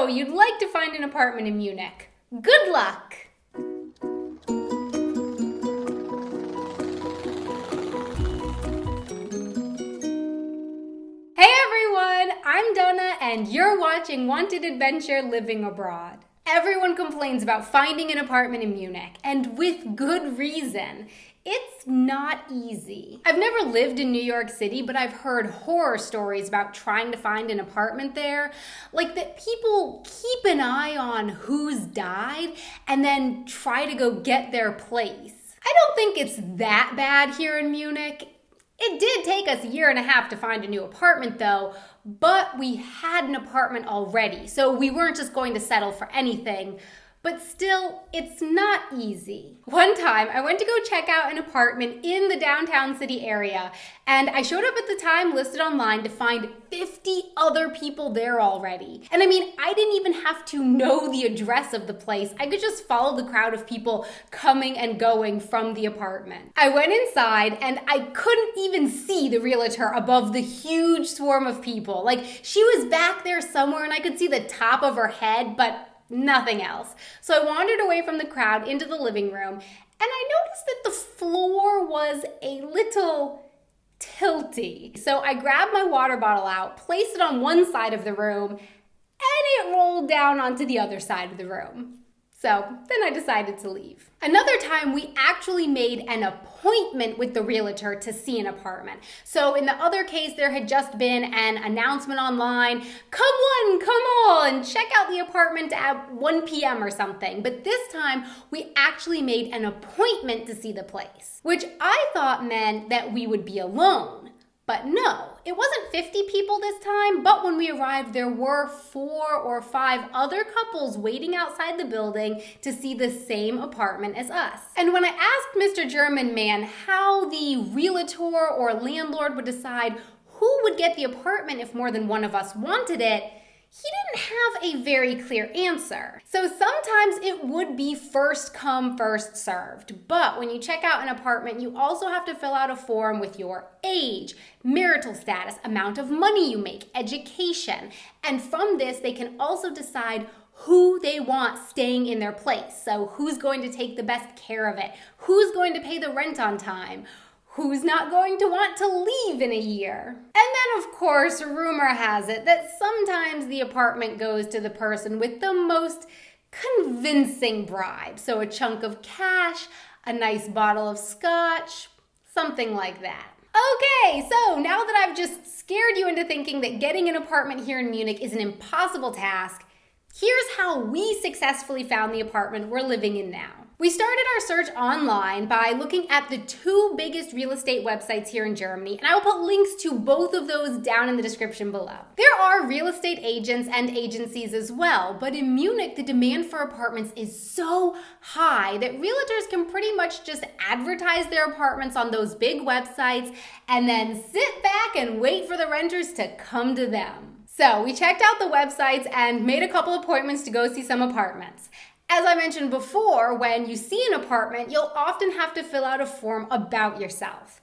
So, you'd like to find an apartment in Munich. Good luck! Hey everyone, I'm Donna and you're watching Wanted Adventure Living Abroad. Everyone complains about finding an apartment in Munich, and with good reason. It's not easy. I've never lived in New York City, but I've heard horror stories about trying to find an apartment there. Like that people keep an eye on who's died and then try to go get their place. I don't think it's that bad here in Munich. It did take us a year and a half to find a new apartment though, but we had an apartment already, so we weren't just going to settle for anything. But still, it's not easy. One time, I went to go check out an apartment in the downtown city area, and I showed up at the time listed online to find 50 other people there already. And I mean, I didn't even have to know the address of the place. I could just follow the crowd of people coming and going from the apartment. I went inside, and I couldn't even see the realtor above the huge swarm of people. Like, she was back there somewhere, and I could see the top of her head, but nothing else. So I wandered away from the crowd into the living room, and I noticed that the floor was a little tilty. So I grabbed my water bottle out, placed it on one side of the room, and it rolled down onto the other side of the room. So then I decided to leave. Another time, we actually made an appointment with the realtor to see an apartment. So in the other case, there had just been an announcement online, come one, come all, and check out the apartment at 1 p.m. or something. But this time, we actually made an appointment to see the place, which I thought meant that we would be alone. But no, it wasn't 50 people this time, but when we arrived, there were 4 or 5 other couples waiting outside the building to see the same apartment as us. And when I asked Mr. German Man how the realtor or landlord would decide who would get the apartment if more than one of us wanted it, he didn't have a very clear answer. So sometimes it would be first come, first served. But when you check out an apartment, you also have to fill out a form with your age, marital status, amount of money you make, education. And from this, they can also decide who they want staying in their place. So who's going to take the best care of it? Who's going to pay the rent on time? Who's not going to want to leave in a year? And then, of course, rumor has it that sometimes the apartment goes to the person with the most convincing bribe. So a chunk of cash, a nice bottle of scotch, something like that. Okay, so now that I've just scared you into thinking that getting an apartment here in Munich is an impossible task, here's how we successfully found the apartment we're living in now. We started our search online by looking at the 2 biggest real estate websites here in Germany, and I will put links to both of those down in the description below. There are real estate agents and agencies as well, but in Munich, the demand for apartments is so high that realtors can pretty much just advertise their apartments on those big websites and then sit back and wait for the renters to come to them. So we checked out the websites and made a couple appointments to go see some apartments. As I mentioned before, when you see an apartment, you'll often have to fill out a form about yourself.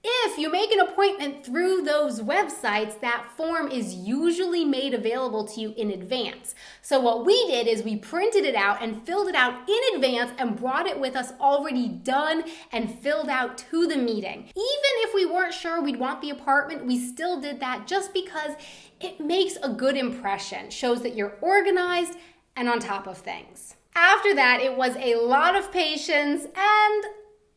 If you make an appointment through those websites, that form is usually made available to you in advance. So what we did is we printed it out and filled it out in advance and brought it with us already done and filled out to the meeting. Even if we weren't sure we'd want the apartment, we still did that just because it makes a good impression, shows that you're organized and on top of things. After that, it was a lot of patience and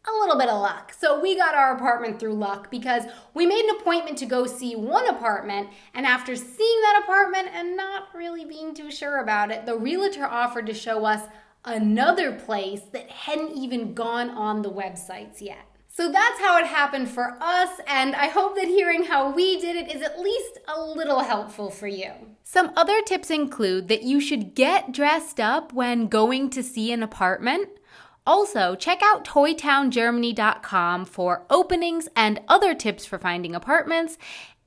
a little bit of luck. So we got our apartment through luck because we made an appointment to go see one apartment, and after seeing that apartment and not really being too sure about it, the realtor offered to show us another place that hadn't even gone on the websites yet. So that's how it happened for us, and I hope that hearing how we did it is at least a little helpful for you. Some other tips include that you should get dressed up when going to see an apartment. Also, check out toytowngermany.com for openings and other tips for finding apartments,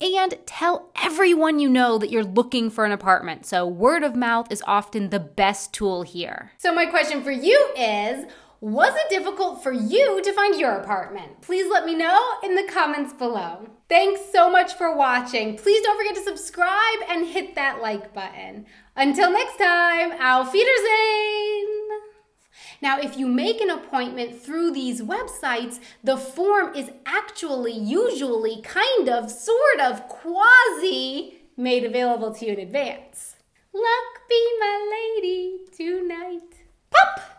and tell everyone you know that you're looking for an apartment. So word of mouth is often the best tool here. So my question for you is, Was it difficult for you to find your apartment? Please let me know in the comments below. Thanks so much for watching. Please don't forget to subscribe and hit that like button. Until next time, auf Wiedersehen! Now, if you make an appointment through these websites, the form is actually, usually, kind of, sort of, quasi made available to you in advance. Luck be my lady tonight. Pop!